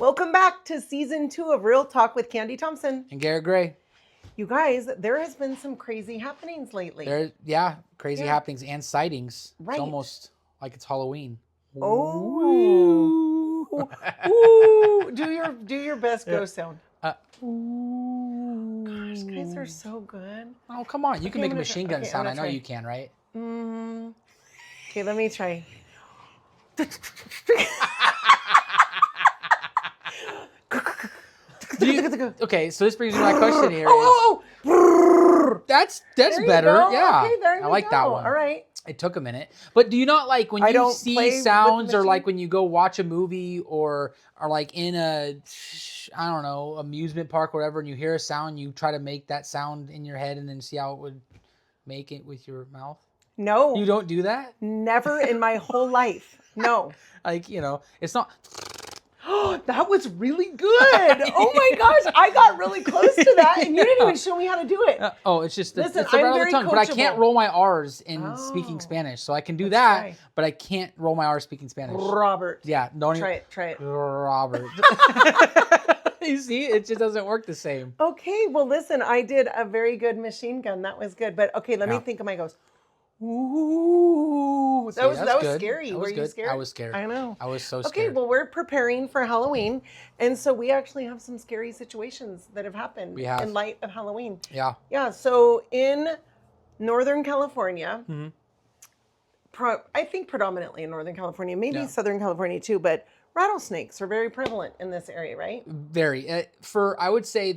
Welcome back to season 2 of Real Talk with Kandi Thompson. And Garrett Gray. You guys, there has been some crazy happenings lately. Crazy happenings and sightings. Right. It's almost like it's Halloween. Oh. Ooh. Do your best ghost sound. Ooh. Gosh, guys are so good. Oh, come on. You can make a machine gun sound. I know try. you can, right? Okay, let me try. Okay, so this brings me to my question here. That's better. Go. Yeah. Okay, there I like go. that one. All right. It took a minute. But do you not like when you see sounds or like when you go watch a movie or like in a, I don't know, amusement park or whatever, and you hear a sound, you try to make that sound in your head and then see how it would make it with your mouth? No. You don't do that? Never in my whole life. No. Like, you know, it's not... That was really good. Oh my gosh, I got really close to that, and you didn't even show me how to do it. It's just Listen, it's the right of the tongue, coachable. but I can't roll my R's in speaking Spanish, so I can do that, try. But I can't roll my R's speaking Spanish. Robert. Yeah, don't Try it. Robert. You see, it just doesn't work the same. Okay, well listen, I did a very good machine gun. That was good, but okay, let me think of my ghost. Ooh, that was scary. Were you scared? I was scared. I know. I was so scared. Okay, well, we're preparing for Halloween, and so we actually have some scary situations that have happened in light of Halloween. Yeah. Yeah, so in Northern California, I think predominantly in Northern California, maybe Southern California too, but rattlesnakes are very prevalent in this area, right? Very. I would say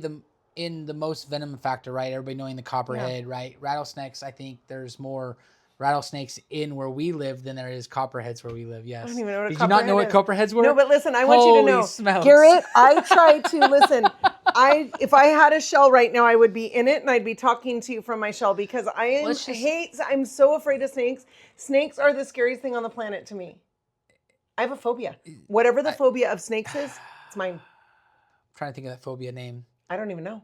in the most venom factor, right? Everybody knowing the copperhead, right? Rattlesnakes, I think there's more rattlesnakes in where we live than there is copperheads where we live. Yes. I don't even know what Did you not know what copperheads were? No, but listen, I want you to know. Smokes. Garrett, I try to listen. If I had a shell right now, I would be in it and I'd be talking to you from my shell because I'm so afraid of snakes. Snakes are the scariest thing on the planet to me. I have a phobia. Whatever the phobia of snakes is, it's mine. I'm trying to think of that phobia name. I don't even know.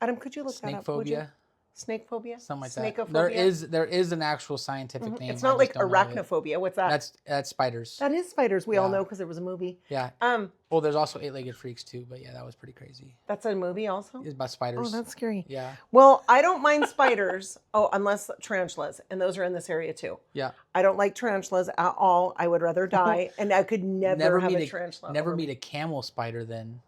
Adam, could you look that up? Phobia? Snake phobia? Something like Snakeophobia? that. There is an actual scientific name. It's not like arachnophobia. What's that? That's spiders. That is spiders. We all know because there was a movie. Yeah. Well, there's also Eight-Legged Freaks too, but yeah, that was pretty crazy. That's a movie also? It's about spiders. Oh, that's scary. Yeah. Well, I don't mind spiders. Unless tarantulas, and those are in this area too. Yeah. I don't like tarantulas at all. I would rather die, and I could never have a tarantula. Never meet a camel spider then.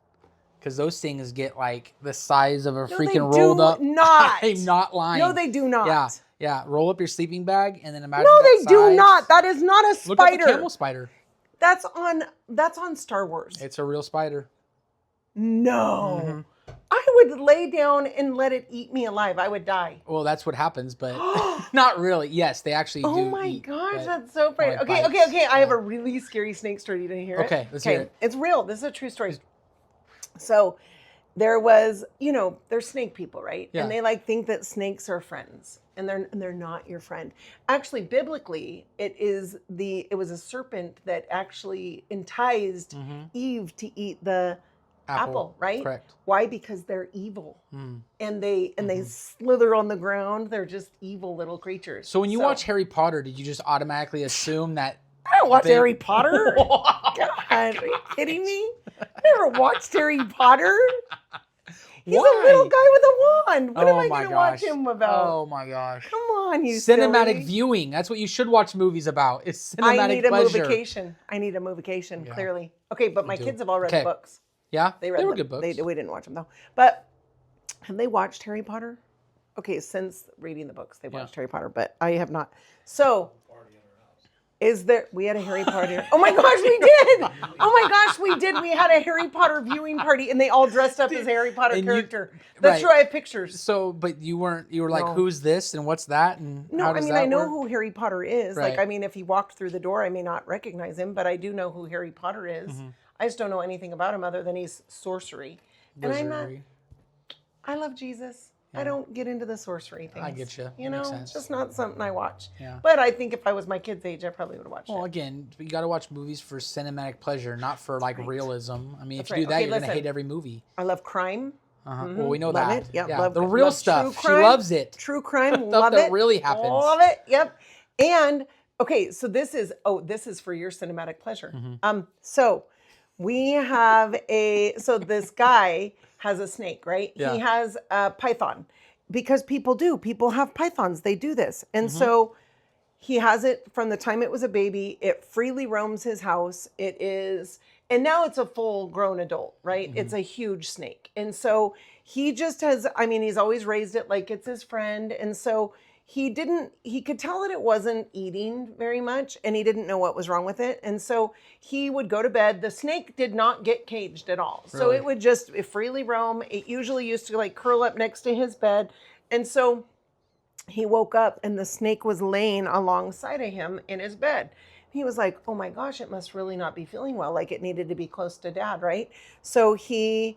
Because those things get like the size of a freaking rolled up. I'm not lying. No, they do not. Yeah. Roll up your sleeping bag and then imagine. No, they do not. That is not a spider. Look up a camel spider. That's on Star Wars. It's a real spider. No. Mm-hmm. I would lay down and let it eat me alive. I would die. Well, that's what happens, but not really. Yes, they actually do. Oh my gosh, that's so funny. Okay. I have a really scary snake story to hear. Okay, let's hear it. It's real. This is a true story. So there was, there's snake people, right? Yeah. And they think that snakes are friends, and they're not your friend. Actually, biblically, it was a serpent that actually enticed Eve to eat the apple, right? Correct. Why? Because they're evil. And they slither on the ground. They're just evil little creatures. So when you watch Harry Potter, did you just automatically assume that I don't watch Harry Potter. God, are you kidding me? Never watched Harry Potter. He's a little guy with a wand. What am I going to watch him about? Oh my gosh. Come on, you cinematic silly. Viewing. That's what you should watch movies about. It's cinematic I need a pleasure. movication. I need a movication, clearly. Okay, but my kids have all read the books. Yeah? They were good books. We didn't watch them though. But have they watched Harry Potter? Okay, since reading the books, they've watched Harry Potter, but I have not. So we had a Harry Potter. Oh my gosh, we did. Oh my gosh, we did. We had a Harry Potter viewing party and they all dressed up as Harry Potter character. That's true. I have pictures. So, but you were like, who's this and what's that? And no, how does I know work? who Harry Potter is. Right. If he walked through the door, I may not recognize him, but I do know who Harry Potter is. I just don't know anything about him other than he's sorcery. Wizardry. And I love Jesus. I don't get into the sorcery things. I get you. It's just not something I watch. Yeah. But I think if I was my kid's age, I probably would watch it. Well, again, you got to watch movies for cinematic pleasure, not for realism. I mean, if you do that, you're going to hate every movie. I love crime. Well, we know love that. It. Yep. Yeah, love the real stuff. She loves it. True crime. Stuff love that it. really happens. Love it. Yep. And okay, so this is for your cinematic pleasure. So We have so this guy has a snake, right? Yeah. He has a python because people have pythons. They do this. And so he has it from the time it was a baby. It freely roams his house. And now it's a full grown adult, right? It's a huge snake. And so he just has, he's always raised it like it's his friend. And so he could tell that it wasn't eating very much and he didn't know what was wrong with it. And so he would go to bed. The snake did not get caged at all. So it would just freely roam. It usually used to like curl up next to his bed. And so he woke up and the snake was laying alongside of him in his bed. He was like, oh my gosh, it must really not be feeling well. Like it needed to be close to dad, right? So he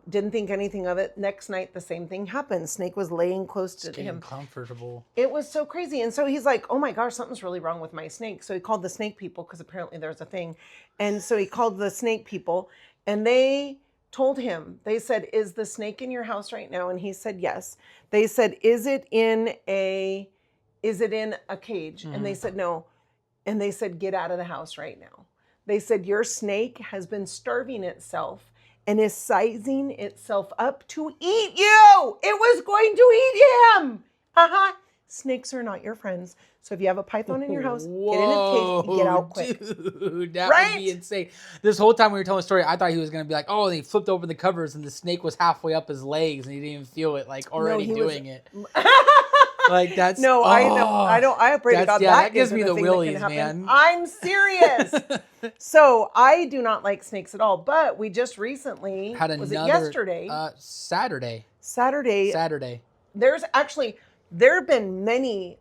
didn't think anything of it. Next night, the same thing happened. Snake was laying close to him. Comfortable. It was so crazy. And so he's like, oh my gosh, something's really wrong with my snake. So he called the snake people because apparently there's a thing. And so he called the snake people and they told him, they said, is the snake in your house right now? And he said, yes. They said, is it in a cage? And they said, no. And they said, get out of the house right now. They said, your snake has been starving itself and is sizing itself up to eat you. It was going to eat him. Snakes are not your friends. So if you have a python in your house, get in a cage and get out quick. Dude, that would be insane. This whole time we were telling the story, I thought he was going to be like, oh, and he flipped open the covers and the snake was halfway up his legs and he didn't even feel it, like already doing it. Like that's no, I know. I pray to God that gives me the willies, man. I'm serious. So I do not like snakes at all. But we just recently had another. Was it yesterday? Saturday. There have been many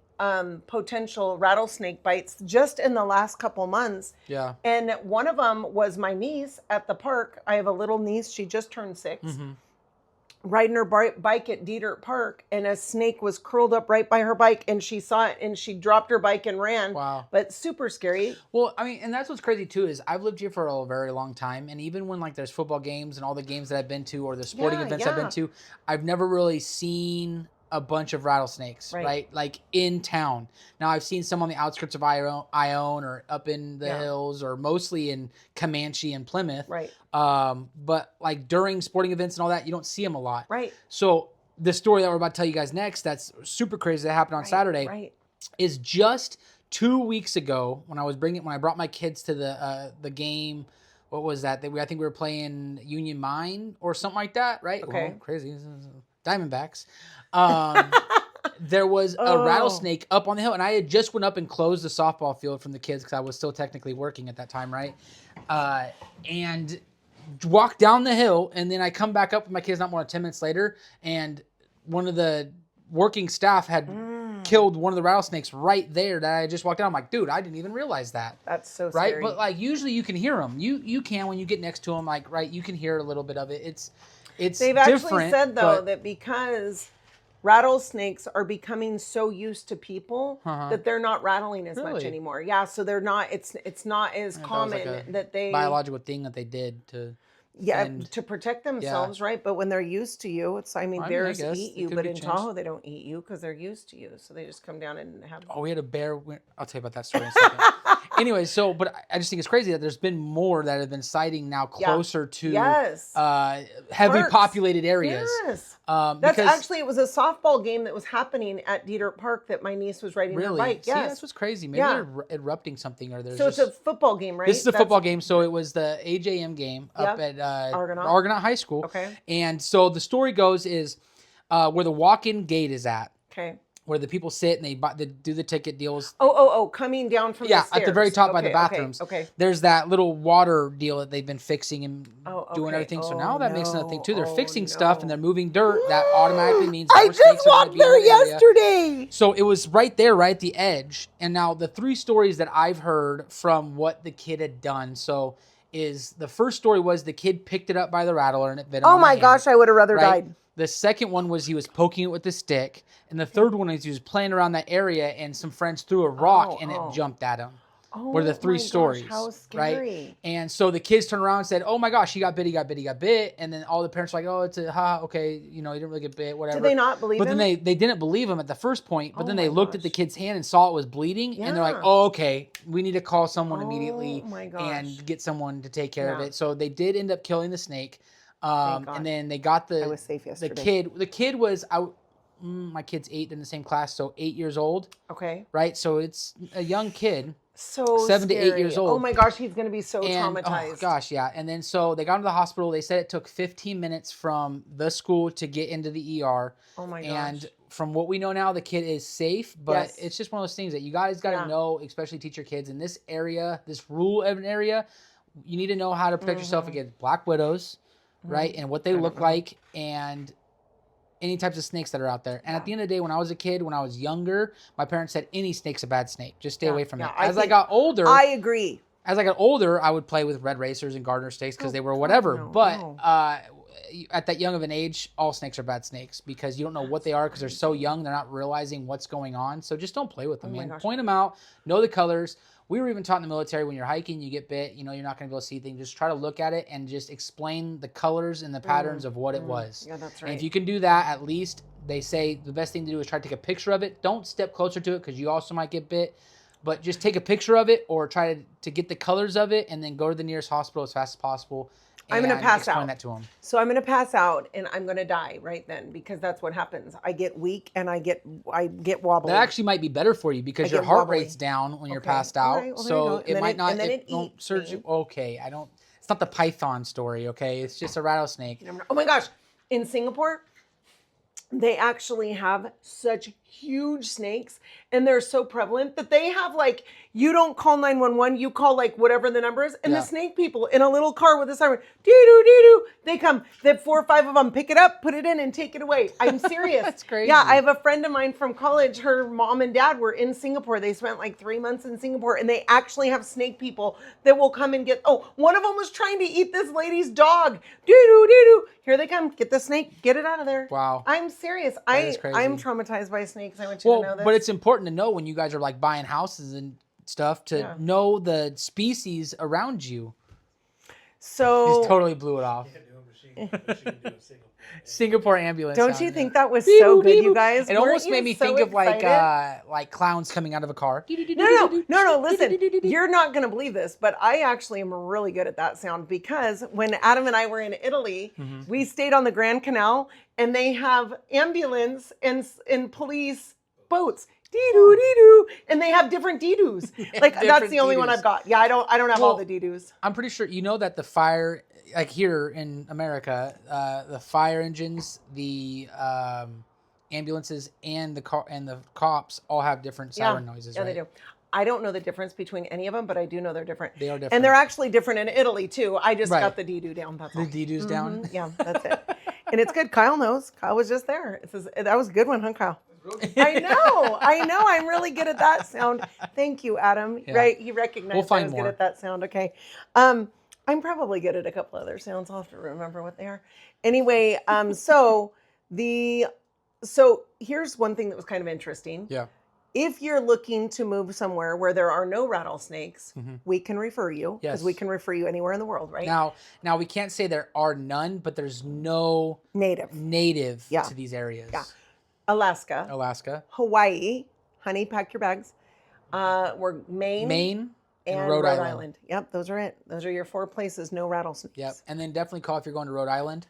potential rattlesnake bites just in the last couple months. Yeah. And one of them was my niece at the park. I have a little niece. She just turned 6. Riding her bike at Dietert Park, and a snake was curled up right by her bike, and she saw it, and she dropped her bike and ran. Wow. But super scary. Well, and that's what's crazy, too, is I've lived here for a very long time, and even when, like, there's football games and all the games that I've been to or the sporting events I've been to, I've never really seen a bunch of rattlesnakes, right? Like, in town. Now, I've seen some on the outskirts of Ione or up in the hills or mostly in Comanche and Plymouth. Right. But, like, during sporting events and all that, you don't see them a lot. Right. So, the story that we're about to tell you guys next that's super crazy that happened on Saturday is just 2 weeks ago when I brought my kids to the game. What was that? I think we were playing Union Mine or something like that, right? Okay. Well, crazy. Diamondbacks. There was a rattlesnake up on the hill, and I had just went up and closed the softball field from the kids because I was still technically working at that time, right? And walked down the hill, and then I come back up with my kids not more than 10 minutes later, and one of the working staff had killed one of the rattlesnakes right there that I just walked down. I'm like, dude, I didn't even realize that. That's so right? scary. But like usually you can hear them. You can when you get next to them, like you can hear a little bit of it. It's They've actually said though that because rattlesnakes are becoming so used to people that they're not rattling as much anymore. Yeah, so they're not. It's not as common like that they biological thing that they did to. To protect themselves, right? But when they're used to you, bears eat you, but in Tahoe they don't eat you because they're used to you, so they just come down and have. Oh, we had a bear. I'll tell you about that story in a second. Anyway, but I just think it's crazy that there's been more that have been sighting now closer to heavy populated areas. Yes. It was a softball game that was happening at Dietert Park that my niece was riding her bike. Yes. See, that's what's crazy. Maybe they're erupting something or there's. So it's a football game, right? This is a football game. So it was the AJM game up at Argonaut High School. Okay. And so the story goes is where the walk-in gate is at. Okay. Where the people sit and they do the ticket deals. Coming down from the stairs. At the very top by the bathrooms. Okay. There's that little water deal that they've been fixing and doing everything. So now that makes another thing too. They're fixing stuff and they're moving dirt. That automatically means I just walked there yesterday. So it was right there, right at the edge. And now the 3 stories that I've heard from what the kid had done. So is the first story was the kid picked it up by the rattler and it bit him. Oh my gosh, I would have rather died. The second one was he was poking it with a stick. And the third one is he was playing around that area and some friends threw a rock and it jumped at him. were the 3 my gosh, stories. how scary. Right? And so the kids turned around and said, oh my gosh, he got bit. And then all the parents were like, oh, it's okay. You know, he didn't really get bit, whatever. Did they not believe him? But then they didn't believe him at the first point. But then they looked at the kid's hand and saw it was bleeding. And they're like, oh, okay, we need to call someone immediately and get someone to take care of it. So they did end up killing the snake. And then they got I was safe yesterday. the kid was out. My kid's 8 in the same class, so 8 years old. Okay. Right, so it's a young kid. So 7 to 8 years old. Oh my gosh, he's going to be so traumatized. Oh gosh, yeah. And then so they got into the hospital. They said it took 15 minutes from the school to get into the ER. Oh my gosh. And from what we know now, the kid is safe, but it's just one of those things that you guys got to know, especially teach your kids in this area, this rural area. You need to know how to protect yourself against black widows, right? And what they look like, and any types of snakes that are out there. And at the end of the day, when I was a kid, when I was younger, my parents said any snake's a bad snake. Just stay away from it. As I got older, I agree. As I got older, I would play with red racers and gardener snakes because they were whatever. At that young of an age, all snakes are bad snakes because you don't know what they are because they're so young. They're not realizing what's going on. So just don't play with them, man. Point them out. Know the colors. We were even taught in the military when you're hiking, you get bit, you know, you're not going to be able to see things. Just try to look at it and just explain the colors and the patterns of what it was. Yeah, that's right. And if you can do that, at least they say the best thing to do is try to take a picture of it. Don't step closer to it because you also might get bit. But just take a picture of it or try to get the colors of it and then go to the nearest hospital as fast as possible. I'm going to pass out. Explain that to them. So I'm going to pass out and I'm going to die right then because that's what happens. I get weak and I get wobbly. That actually might be better for you because your heart rate's down when you're passed out. Right, well, so it might not. And then it won't surge you. Okay, I don't. It's not the python story. Okay, it's just a rattlesnake. Oh my gosh! In Singapore, they actually have such huge snakes and they're so prevalent that they have like, you don't call 911, you call like whatever the number is. And the snake people in a little car with a siren, dee-doo, dee-doo, they come, they 4 or 5 of them pick it up, put it in and take it away. I'm serious. That's crazy. Yeah, I have a friend of mine from college, her mom and dad were in Singapore. They spent like 3 months in Singapore and they actually have snake people that will come and one of them was trying to eat this lady's dog. Dee-doo, dee-doo. Here they come. Get the snake. Get it out of there. Wow. I'm serious. I'm traumatized by snakes. I want you to know this. But it's important to know when you guys are like buying houses and stuff to know the species around you. So just totally blew it off. Singapore ambulance. Don't you think that was so good, you guys? It almost made me think of like clowns coming out of a car. No. Listen, you're not gonna believe this, but I actually am really good at that sound because when Adam and I were in Italy, we stayed on the Grand Canal, and they have ambulance and police boats. Dee-doo, dee-doo. And they have different dee-doos. Like that's the only one I've got. Yeah, I don't have all the dee-doos. I'm pretty sure you know that the fire, like here in America, the fire engines, the ambulances, and the cops all have different siren noises. Yeah, they do. I don't know the difference between any of them, but I do know they're different. They are different. And they're actually different in Italy too. I just got the dee-doo down. That's all. The dee-doo's down? Yeah, that's it. And it's good. Kyle knows. Kyle was just there. It says, that was a good one, huh, Kyle? I know. I'm really good at that sound. Thank you, Adam. Yeah. Right? He recognized I was good at that sound. Okay. I'm probably good at a couple other sounds. I'll have to remember what they are. Anyway, so here's one thing that was kind of interesting. Yeah. If you're looking to move somewhere where there are no rattlesnakes, we can refer you because we can refer you anywhere in the world, right? Now we can't say there are none, but there's no native to these areas. Yeah. Alaska, Hawaii, honey, pack your bags. We're Maine, and Rhode Island. Yep, those are it. Those are your 4 places, no rattlesnakes. Yep, and then definitely call if you're going to Rhode Island.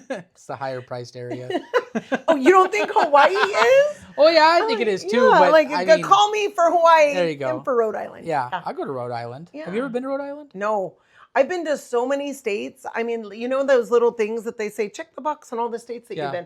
It's the higher priced area. Oh, you don't think Hawaii is? Oh yeah, I think it is too. Yeah, but I mean, call me for Hawaii. There you go. And for Rhode Island. Yeah, I'll go to Rhode Island. Yeah. Have you ever been to Rhode Island? No. I've been to so many states. I mean, you know those little things that they say, check the box on all the states that you've been.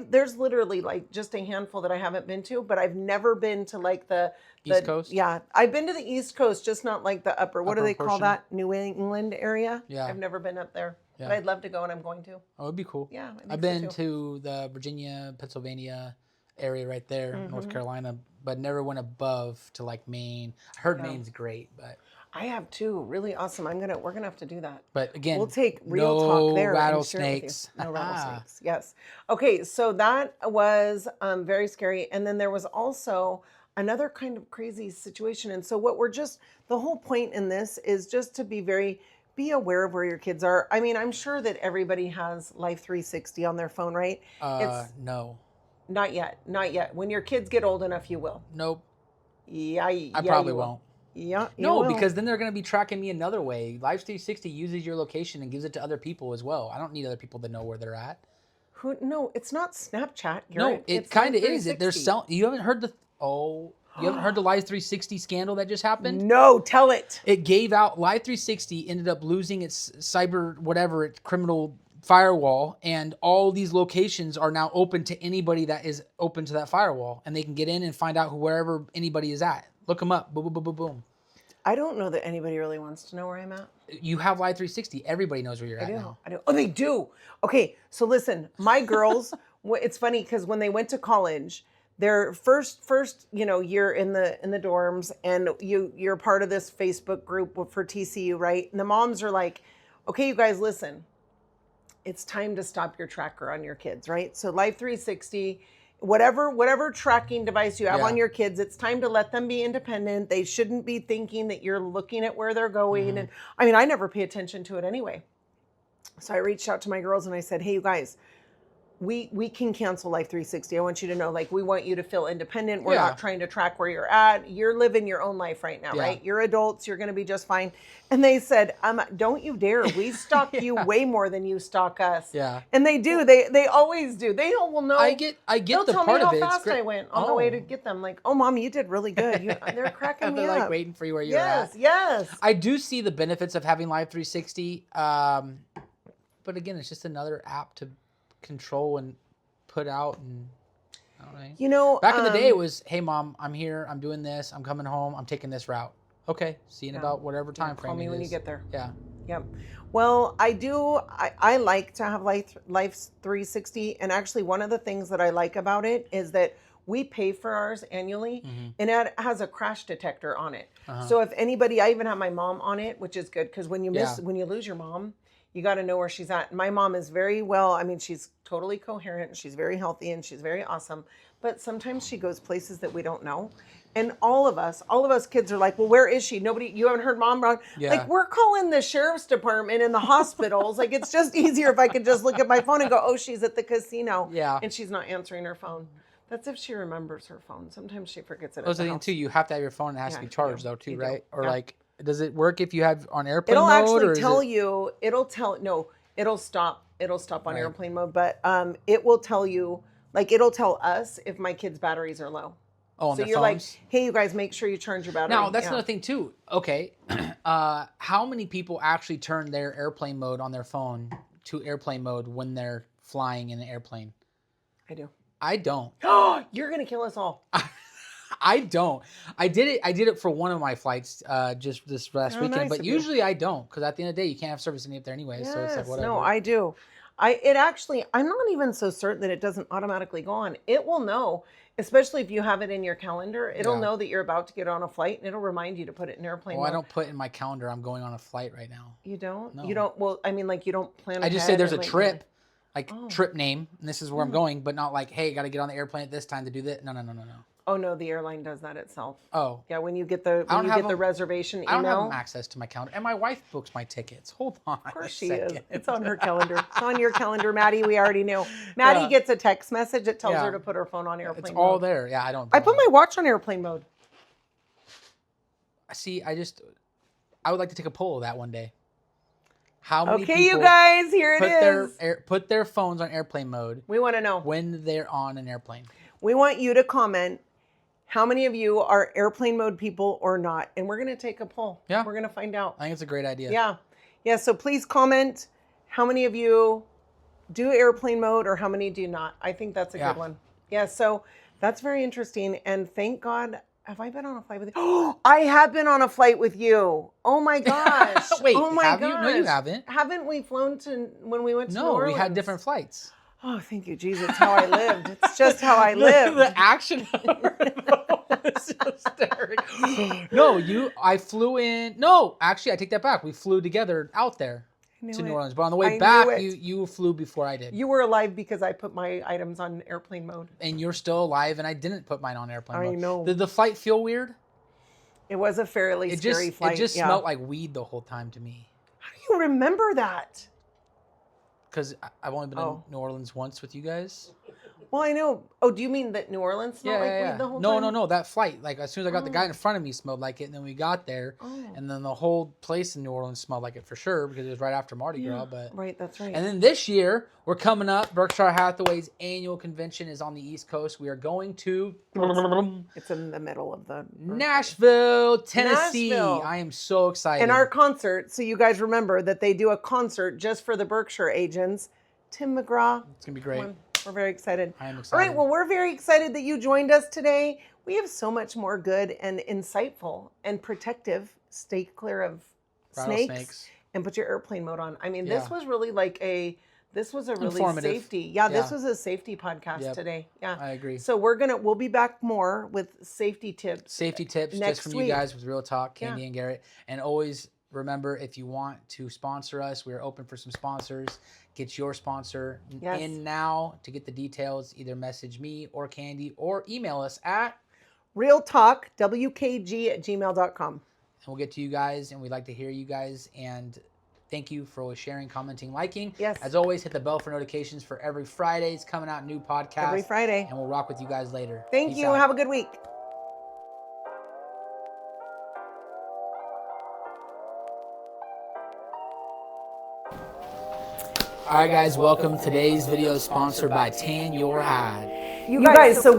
There's literally like just a handful that I haven't been to, but I've never been to like the East Coast. Yeah, I've been to the East Coast, just not like the upper. What do they call that? New England area. Yeah, I've never been up there, but I'd love to go, and I'm going to. Oh, it'd be cool. Yeah, I've been to the Virginia, Pennsylvania area right there, North Carolina, but never went above to like Maine. I heard Maine's great, but. I have too. Really awesome. We're gonna have to do that. But again, we'll take real talk there. Rattlesnakes. No rattlesnakes. Yes. Okay. So that was very scary. And then there was also another kind of crazy situation. And so the whole point in this is just to be aware of where your kids are. I mean, I'm sure that everybody has Life360 on their phone, right? No. Not yet. Not yet. When your kids get old enough, you will. Nope. I probably won't. Yeah. No, because then they're going to be tracking me another way. Life360 uses your location and gives it to other people as well. I don't need other people to know where they're at. No, it's not Snapchat, Garrett. No, it kind of is. They're selling. You haven't heard the Life360 scandal that just happened? No, tell it. It gave out Life360 ended up losing its its criminal firewall, and all these locations are now open to anybody that is open to that firewall, and they can get in and find out wherever anybody is at. Look them up. Boom, boom, boom, boom, boom. I don't know that anybody really wants to know where I'm at. You have Life360. Everybody knows where you're at now. I do. Oh, they do. Okay, so listen, my girls. It's funny because when they went to college, their first year in the dorms, and you're part of this Facebook group for TCU, right? And the moms are like, "Okay, you guys, listen. It's time to stop your tracker on your kids, right? So Life360, whatever tracking device you have on your kids, it's time to let them be independent. They shouldn't be thinking that you're looking at where they're going." Mm-hmm. And I mean, I never pay attention to it anyway. So I reached out to my girls and I said, "Hey, you guys, we can cancel Life360. I want you to know, like, we want you to feel independent. We're not trying to track where you're at. You're living your own life right now, right? You're adults. You're going to be just fine." And they said, "Don't you dare. We stalk you way more than you stalk us." Yeah. And they do. They always do. They will know. I get they'll the tell part me of how it. fast I went on the way to get them. Like, "Oh, Mom, you did really good." They're cracking me they're up. like waiting for you where you're at. Yes. I do see the benefits of having Life360. But again, it's just another app to control and put out, and I don't know. Back in the day, it was, "Hey, Mom, I'm here. I'm doing this. I'm coming home. I'm taking this route. Okay, see you in about whatever time frame. Call me when you get there." Yeah. Yep. Well, I do. I like to have Life360, and actually, one of the things that I like about it is that we pay for ours annually, and it has a crash detector on it. So if anybody, I even have my mom on it, which is good because when you lose your mom, you got to know where she's at. My mom is very well. I mean, she's totally coherent. She's very healthy and she's very awesome. But sometimes she goes places that we don't know. And all of us kids are like, "Well, where is she? You haven't heard Mom around." Yeah. Like, we're calling the sheriff's department and the hospitals. Like, it's just easier if I could just look at my phone and go, "Oh, she's at the casino." Yeah. And she's not answering her phone. That's if she remembers her phone. Sometimes she forgets it. That's the thing too. You have to have your phone. It has to be charged though too, right? Or like, does it work if you have on airplane mode? It'll actually tell you. It'll stop. It'll stop on airplane mode, but it will tell you. Like, it'll tell us if my kids' batteries are low. Oh, so you're like, "Hey, you guys, make sure you charge your battery." Now, that's another thing too. Okay, how many people actually turn their airplane mode on their phone to airplane mode when they're flying in an airplane? I do. I don't. You're gonna kill us all. I don't. I did it for one of my flights just this last weekend, nice but usually I don't, because at the end of the day, you can't have service any up there anyway. Yes, so it's like whatever. No, I do. I'm not even so certain that it doesn't automatically go on. It will know, especially if you have it in your calendar. It'll know that you're about to get on a flight, and it'll remind you to put it in airplane mode. I don't put in my calendar I'm going on a flight right now. You don't? No. You don't? Well, I mean, like, you don't plan I just say there's a trip, trip name, and this is where I'm going, but not like, "Hey, got to get on the airplane at this time to do that." No. Oh no, the airline does that itself. Oh. Yeah, when you get the reservation email. I don't have access to my calendar. And my wife books my tickets. Hold on. Of course she is. It's on her calendar. It's on your calendar, Maddie. We already knew. Maddie gets a text message that tells her to put her phone on airplane mode. It's all there. Yeah, I don't. I put my watch on airplane mode. See, I would like to take a poll of that one day. How many people you guys, here it is. Put their phones on airplane mode. We want to know. When they're on an airplane. We want you to comment how many of you are airplane mode people or not. And we're going to take a poll. Yeah. We're going to find out. I think it's a great idea. Yeah. Yeah. So please comment how many of you do airplane mode or how many do not. I think that's a good one. Yeah. So that's very interesting. And thank God. Have I been on a flight with you? Oh, I have been on a flight with you. Oh my gosh. Wait, oh my have gosh. you? No, you haven't. Haven't we flown when we went to New Orleans? No, we had different flights. Oh, thank you, Jesus. It's how I lived. It's just how I lived. The action is hysterical. I flew in. No, actually, I take that back. We flew together out there. to New Orleans. But on the way back, you flew before I did. You were alive because I put my items on airplane mode. And you're still alive, and I didn't put mine on airplane mode. I know. Did the flight feel weird? It was a fairly scary flight. It just smelled like weed the whole time to me. How do you remember that? Because I've only been in New Orleans once with you guys. Well, I know. Oh, do you mean that New Orleans smelled like weed the whole time? No. That flight. Like, as soon as I got the guy in front of me smelled like it, and then we got there, and then the whole place in New Orleans smelled like it for sure, because it was right after Mardi Gras. But right, that's right. And then this year, we're coming up. Berkshire Hathaway's annual convention is on the East Coast. We are going to... It's in the middle of the... Nashville, Tennessee. I am so excited. And our concert, so you guys remember that they do a concert just for the Berkshire agents. Tim McGraw. It's going to be great. We're very excited. I am excited. All right, well, we're very excited that you joined us today. We have so much more good and insightful and protective. Stay clear of snakes and put your airplane mode on. I mean, this was really this was a really safety. This was a safety podcast today. Yeah, I agree. So we'll be back more with safety tips. Just from you guys with Real Talk, Kandi and Garrett. And always remember, if you want to sponsor us, we are open for some sponsors. Get your sponsor in now. To get the details, either message me or Kandi or email us at realtalkwkg@gmail.com. And we'll get to you guys, and we'd like to hear you guys. And thank you for always sharing, commenting, liking. Yes. As always, hit the bell for notifications for every Friday's coming out new podcast. Every Friday. And we'll rock with you guys later. Thank you. Have a good week. All right, guys, welcome. Today's video is sponsored by Tan Your Hide. You guys, so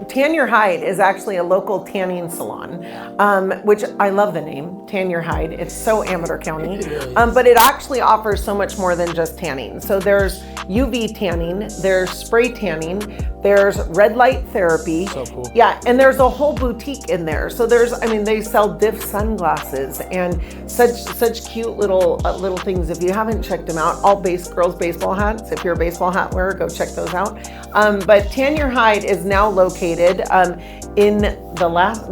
Tan Your Hide is actually a local tanning salon, which I love the name, Tan Your Hide. It's so Amador County, but it actually offers so much more than just tanning. So there's UV tanning, there's spray tanning, there's red light therapy. So cool. Yeah, and there's a whole boutique in there. So they sell Diff sunglasses and such cute little things. If you haven't checked them out, all girls baseball hats. If you're a baseball hat wearer, go check those out. But Tan Your Hide is now located in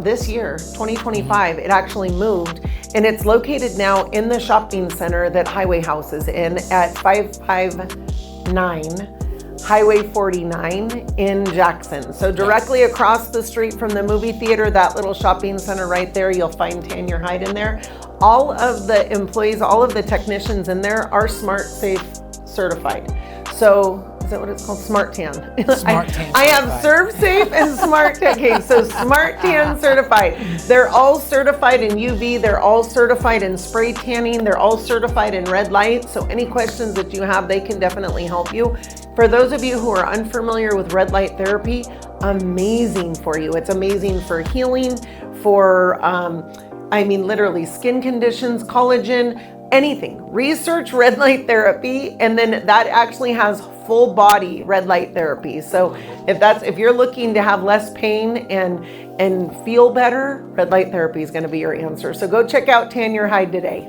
this year, 2025. It actually moved, and it's located now in the shopping center that Highway House is in at 559 Highway 49 in Jackson. So directly across the street from the movie theater, that little shopping center right there, you'll find Tan Your Hide in there. All of the employees, all of the technicians in there are Smart Safe certified. So is that what it's called? Smart Tan. I have Serve Safe and Smart Tan. Okay, so Smart Tan certified. They're all certified in UV. They're all certified in spray tanning. They're all certified in red light. So any questions that you have, they can definitely help you. For those of you who are unfamiliar with red light therapy, amazing for you. It's amazing for healing, for literally skin conditions, collagen, anything. Research red light therapy, and then that actually has full body red light therapy. So if you're looking to have less pain and feel better, red light therapy is going to be your answer. So go check out Tan Your Hide today.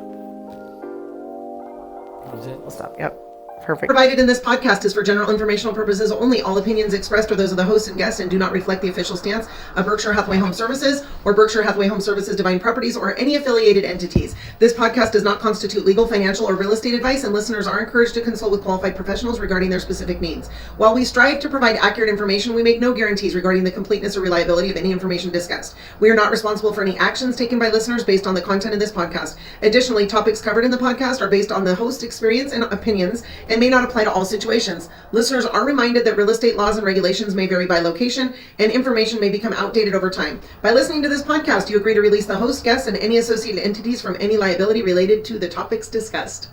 That was it. We'll stop. Yep. Perfect. Provided in this podcast is for general informational purposes only. All opinions expressed are those of the host and guests and do not reflect the official stance of Berkshire Hathaway Home Services or Berkshire Hathaway Home Services Divine Properties or any affiliated entities. This podcast does not constitute legal, financial, or real estate advice, and listeners are encouraged to consult with qualified professionals regarding their specific needs. While we strive to provide accurate information, we make no guarantees regarding the completeness or reliability of any information discussed. We are not responsible for any actions taken by listeners based on the content of this podcast. Additionally, topics covered in the podcast are based on the host experience and opinions and may not apply to all situations. Listeners are reminded that real estate laws and regulations may vary by location, and information may become outdated over time. By listening to this podcast, you agree to release the host, guests, and any associated entities from any liability related to the topics discussed.